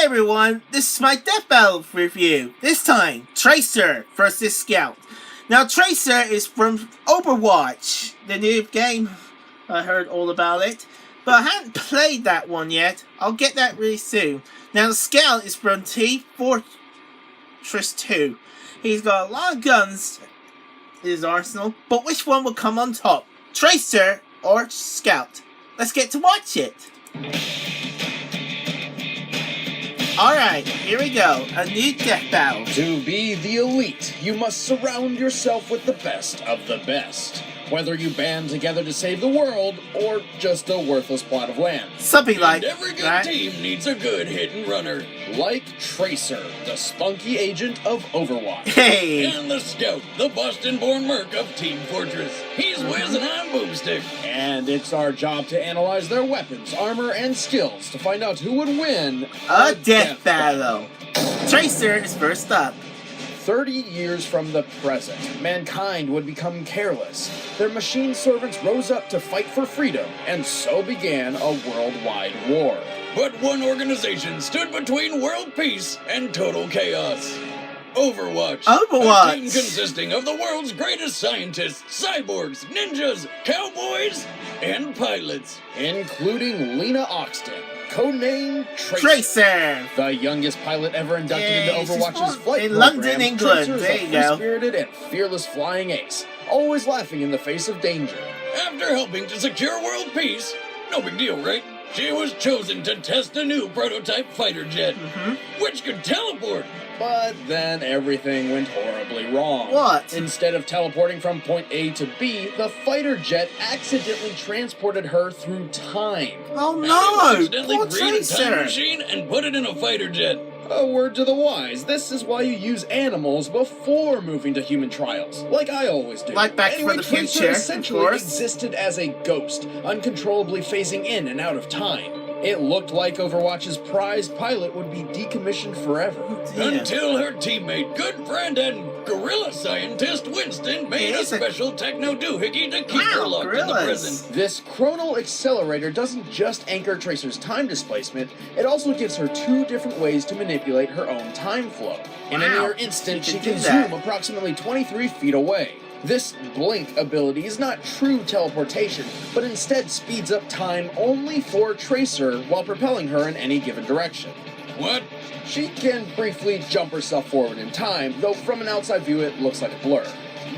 everyone, this is my Death Battle review. This time, Tracer versus Scout. Now Tracer is from Overwatch, the new game. I heard all about it, but I haven't played that one yet. I'll get that really soon. Now Scout is from Team Fortress 2. He's got a lot of guns in his arsenal, but which one will come on top? Tracer or Scout? Let's get to watch it. Alright, here we go. A new death battle. To be the elite, you must surround yourself with the best of the best. Whether you band together to save the world, or just a worthless plot of land. Something like and every good that. team needs a good hit and runner. Like Tracer, the spunky agent of Overwatch. Hey! And the Scout, the Boston-born merc of Team Fortress. He's whizzing on boomstick. And it's our job to analyze their weapons, armor, and skills to find out who would win A death battle. Tracer is first up. 30 years from the present, mankind would become careless. Their machine servants rose up to fight for freedom, and so began a worldwide war. But one organization stood between world peace and total chaos. Overwatch. Overwatch. A team consisting of the world's greatest scientists, cyborgs, ninjas, cowboys, and pilots. Including Lena Oxton, codename Tracer. Tracer! The youngest pilot ever inducted Yay, into she's Overwatch's born flight in program, London, England. Tracer's There a you go. free-spirited and fearless flying ace, always laughing in the face of danger. After helping to secure world peace, no big deal, right? She was chosen to test a new prototype fighter jet, which could teleport. But then everything went horribly wrong. What? Instead of teleporting from point A to B, the fighter jet accidentally transported her through time. Oh They no! accidentally Poor created a time Tracer! machine and put it in a fighter jet. A word to the wise, this is why you use animals before moving to human trials, like I always do. Like Back anyway, from the Tracer Future, of essentially course. existed as a ghost, uncontrollably phasing in and out of time. It looked like Overwatch's prized pilot would be decommissioned forever. Yeah. Until her teammate, good friend, and gorilla scientist Winston made a Yes, a- special techno doohickey to keep her Wow, locked in the gorillas. prison. This chronal accelerator doesn't just anchor Tracer's time displacement, it also gives her two different ways to manipulate her own time flow. In a Wow, mere instant, she she can can do that. zoom approximately 23 feet away. This blink ability is not true teleportation, but instead speeds up time only for Tracer while propelling her in any given direction. What? She can briefly jump herself forward in time, though from an outside view it looks like a blur.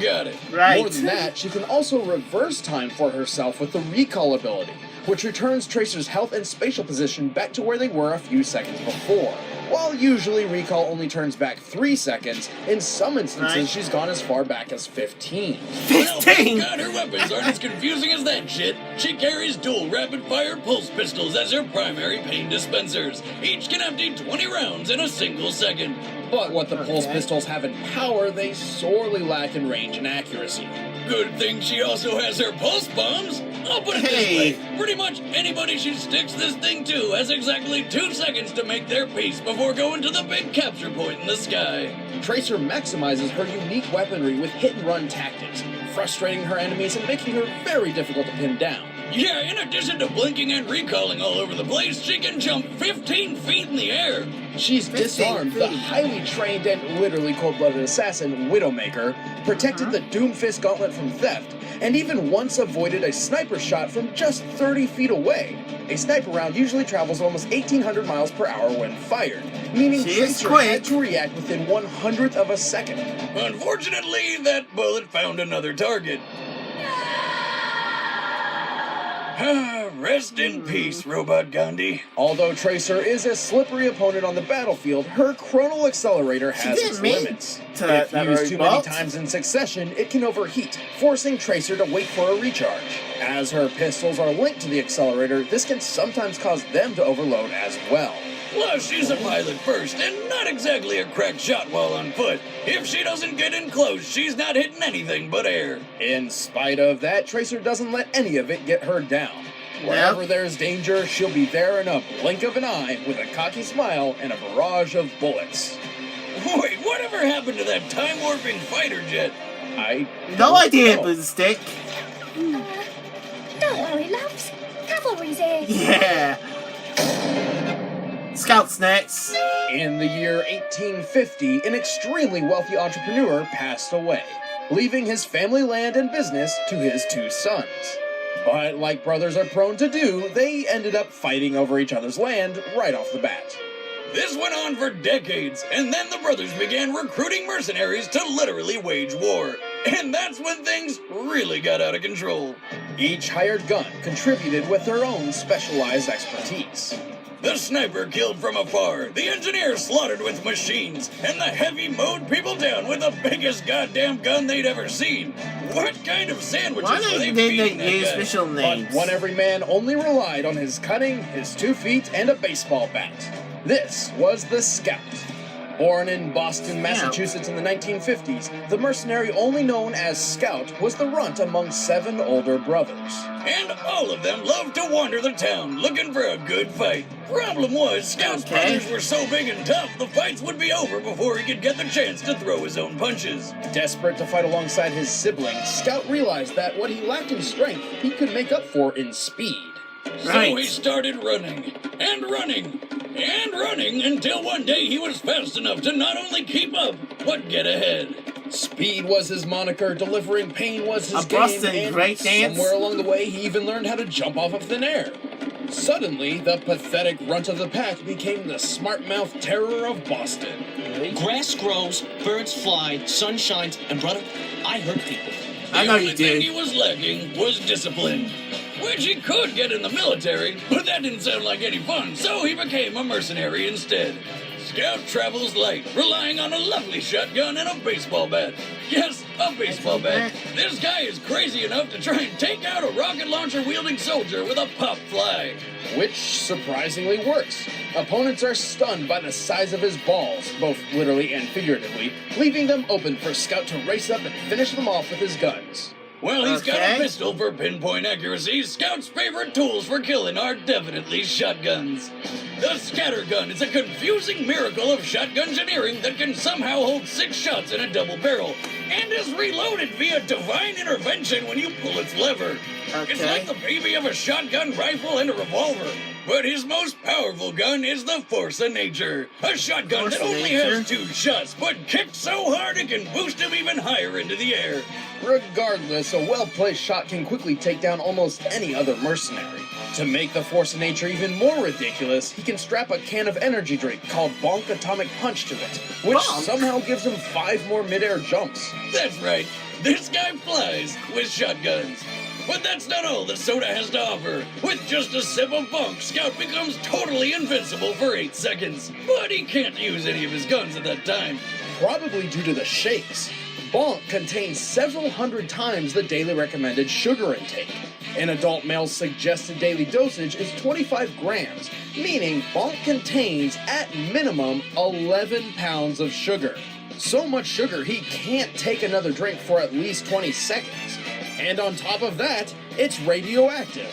Got it. Right. More than that, she can also reverse time for herself with the recall ability, which returns Tracer's health and spatial position back to where they were a few seconds before. While usually recall only turns back 3 seconds, in some instances Right. she's gone as far back as 15. Well, 15! thank God her weapons aren't as confusing as that shit. She carries dual rapid-fire pulse pistols as her primary pain dispensers. Each can empty 20 rounds in a single second. But what the pulse Okay. pistols have in power, they sorely lack in range and accuracy. Good thing she also has her pulse bombs. I'll put it Hey. this way. Pretty much anybody she sticks this thing to has exactly 2 seconds to make their peace before going to the big capture point in the sky. Tracer maximizes her unique weaponry with hit-and-run tactics, frustrating her enemies and making her very difficult to pin down. Yeah, in addition to blinking and recalling all over the place, she can jump 15 feet in the air. She's 15 disarmed the feet. highly trained and literally cold-blooded assassin Widowmaker, protected the Doomfist Gauntlet from theft, and even once avoided a sniper shot from just 30 feet away. A sniper round usually travels almost 1,800 miles per hour when fired, meaning She is Tracer quick. had to react within 1/100th of a second. Unfortunately, that bullet found another target. Rest in peace, Robot Gandhi. Although Tracer is a slippery opponent on the battlefield, her chronal accelerator has didn't its mean limits. to If that used too many robot. times in succession, it can overheat, forcing Tracer to wait for a recharge. As her pistols are linked to the accelerator, this can sometimes cause them to overload as well. Plus, she's a pilot first, and not exactly a crack shot while on foot. If she doesn't get in close, she's not hitting anything but air. In spite of that, Tracer doesn't let any of it get her down. Wherever there's danger, she'll be there in a blink of an eye with a cocky smile and a barrage of bullets. Wait, whatever happened to that time-warping fighter jet? I No don't idea, know. Boomstick. Don't worry, loves. Cavalry's here. Yeah. Scout's next. In the year 1850, an extremely wealthy entrepreneur passed away, leaving his family land and business to his two sons. But like brothers are prone to do, they ended up fighting over each other's land right off the bat. This went on for decades, and then the brothers began recruiting mercenaries to literally wage war. And that's when things really got out of control. Each hired gun contributed with their own specialized expertise. The sniper killed from afar, the engineer slaughtered with machines, and the heavy mowed people down with the biggest goddamn gun they'd ever seen. What kind of sandwiches Why were they did they feeding that use guy? special But names? one every man only relied on his cunning, his 2 feet, and a baseball bat. This was the Scout. Born in Boston, Massachusetts in the 1950s, the mercenary only known as Scout was the runt among 7 older brothers. And all of them loved to wander the town looking for a good fight. Problem was, Scout's brothers were so big and tough, the fights would be over before he could get the chance to throw his own punches. Desperate to fight alongside his siblings, Scout realized that what he lacked in strength, he could make up for in speed. So he started running, and running, and running until one day he was fast enough to not only keep up, but get ahead. Speed was his moniker, delivering pain was his A game, Boston and breakdance? somewhere along the way he even learned how to jump off of thin air. Suddenly, the pathetic runt of the pack became the smart-mouthed terror of Boston. Grass grows, birds fly, sun shines, and brother, I hurt people. I know The only you thing did. he was lacking was discipline, which he could get in the military, but that didn't sound like any fun, so he became a mercenary instead. Scout travels light, relying on a lovely shotgun and a baseball bat. Yes, a baseball bat. This guy is crazy enough to try and take out a rocket launcher wielding soldier with a pop fly. Which surprisingly works. Opponents are stunned by the size of his balls, both literally and figuratively, leaving them open for Scout to race up and finish them off with his guns. Well, he's got Okay. a pistol for pinpoint accuracy. Scout's favorite tools for killing are definitely shotguns. The scatter gun is a confusing miracle of shotgun engineering that can somehow hold 6 shots in a double barrel and is reloaded via divine intervention when you pull its lever. It's Okay. like the baby of a shotgun rifle and a revolver. But his most powerful gun is the Force of Nature. A shotgun Force that of only Nature? has 2 shots, but kicks so hard it can boost him even higher into the air. Regardless, a well-placed shot can quickly take down almost any other mercenary. To make the Force of Nature even more ridiculous, he can strap a can of energy drink called Bonk Atomic Punch to it, which Bonk? somehow gives him 5 more mid-air jumps. That's right. This guy flies with shotguns. But that's not all that Soda has to offer. With just a sip of Bonk, Scout becomes totally invincible for 8 seconds. But he can't use any of his guns at that time. Probably due to the shakes. Bonk contains several hundred times the daily recommended sugar intake. An adult male's suggested daily dosage is 25 grams, meaning Bonk contains, at minimum, 11 pounds of sugar. So much sugar he can't take another drink for at least 20 seconds. And on top of that, it's radioactive.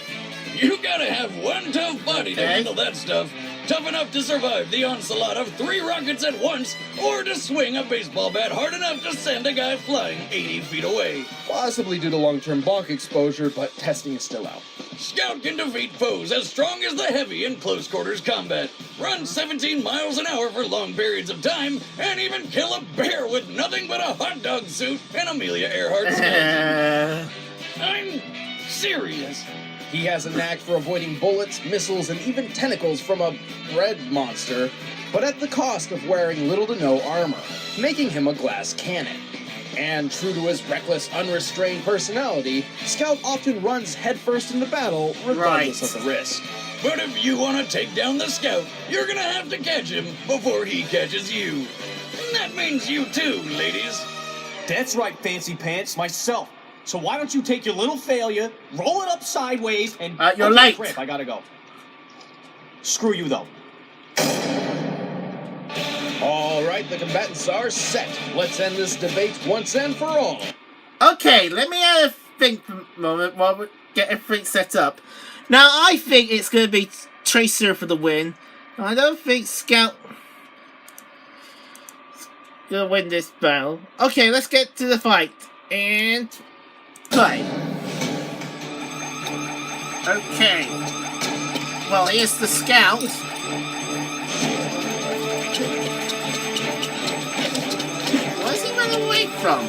You gotta have one tough body to Okay. handle that stuff. Tough enough to survive the onslaught of 3 rockets at once, or to swing a baseball bat hard enough to send a guy flying 80 feet away. Possibly due to long-term Bonk exposure, but testing is still out. Scout can defeat foes as strong as the heavy in close quarters combat, run 17 miles an hour for long periods of time, and even kill a bear with nothing but a hot dog suit and Amelia Earhart skeleton. I'm serious. He has a knack for avoiding bullets, missiles, and even tentacles from a bread monster, but at the cost of wearing little to no armor, making him a glass cannon. And true to his reckless, unrestrained personality, Scout often runs headfirst into battle, regardless Right. of the risk. But if you want to take down the Scout, you're gonna have to catch him before he catches you. And that means you too, ladies. That's right, Fancy Pants, myself. So why don't you take your little failure, roll it up sideways, and... You're Okay, late. Crap, I gotta go. Screw you, though. All right, the combatants are set. Let's end this debate once and for all. Okay, let me have a think moment while we get everything set up. Now, I think it's going to be Tracer for the win. I don't think Scout going to win this battle. Okay, let's get to the fight. And play. Okay. Well, here's the Scout. Where's he running away from?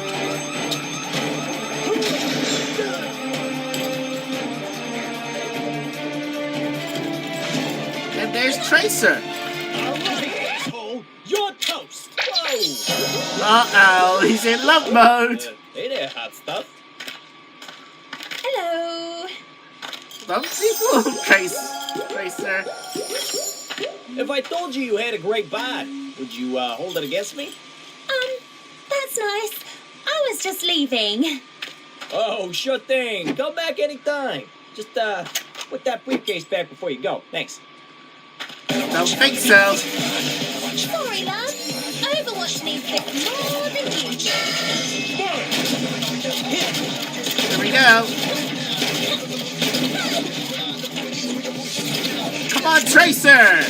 And there's Tracer. Asshole, you're toast. Whoa. Uh-oh, he's in love mode. Hey there, hot stuff. Hello. Love people, Tracer. If I told you you had a great bod, would you hold it against me? That's nice. I was just leaving. Oh, sure thing. Come back anytime. Just put that briefcase back before you go. Thanks. Don't think so. Sorry, love. Overwatch needs this more than you do. Here we go. Come on, Tracer!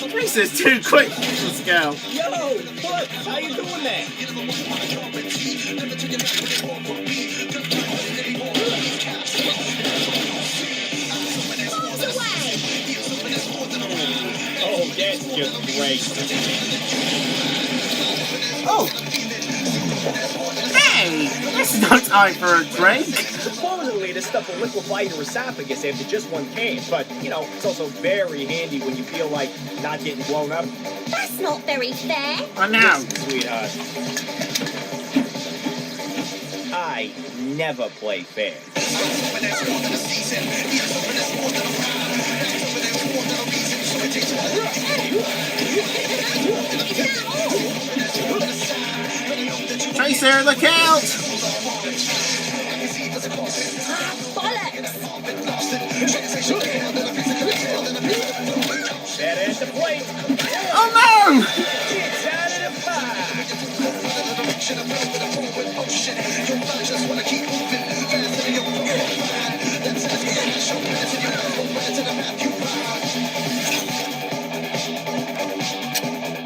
Tracer's too quick. Let's go. Yo, what? How you doing that? Bombs away. Oh, that's just great. Oh! Hey! That's no time for a drink. Supposedly, this stuff will liquefy your esophagus after just one can, but, you know, it's also very handy when you feel like not getting blown up. That's not very fair. Oh, no. Listen, sweetheart. I never play fair. Tracer, look out! Bollocks. Better at the plate. Oh, no! It's out of the pie.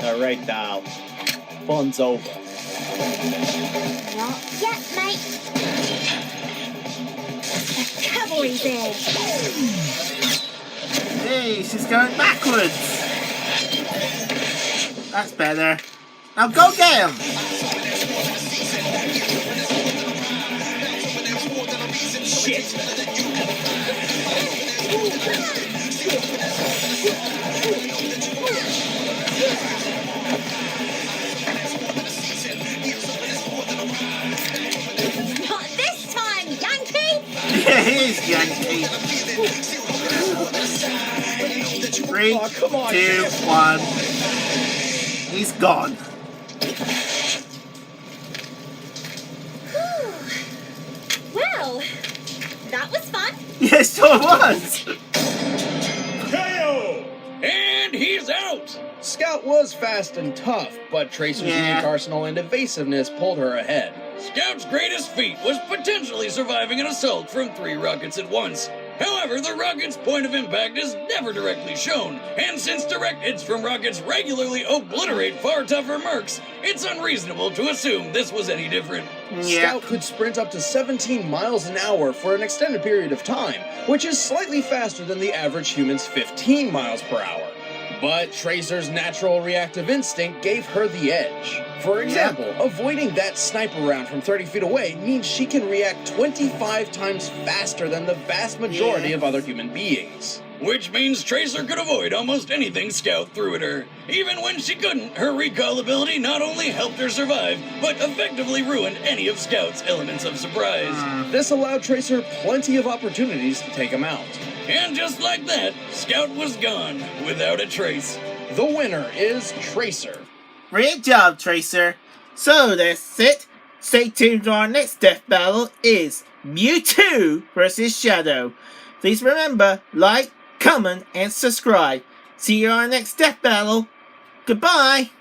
All right, doll. Fun's over. Not yet, mate. The cavalry's there. Hey, she's going backwards. That's better. Now go get him! Shit! Not this time, Yankee. Yeah, he is Yankee. 3, Oh, come on, 2, 1. He's gone. Well, that was fun. Yes, sure was. KO! And he's out! Scout was fast and tough, but Tracer's Yeah. unique arsenal and evasiveness pulled her ahead. Scout's greatest feat was potentially surviving an assault from 3 rockets at once. However, the rocket's point of impact is never directly shown, and since direct hits from rockets regularly obliterate far tougher mercs, it's unreasonable to assume this was any different. Yeah. Scout could sprint up to 17 miles an hour for an extended period of time, which is slightly faster than the average human's 15 miles per hour. But Tracer's natural reactive instinct gave her the edge. For example, avoiding that sniper round from 30 feet away means she can react 25 times faster than the vast majority of other human beings. Which means Tracer could avoid almost anything Scout threw at her. Even when she couldn't, her recall ability not only helped her survive, but effectively ruined any of Scout's elements of surprise. This allowed Tracer plenty of opportunities to take him out. And just like that, Scout was gone, without a trace. The winner is Tracer. Great job, Tracer. So that's it. Stay tuned to our next death battle is Mewtwo versus Shadow. Please remember, like, comment, and subscribe. See you on our next death battle. Goodbye.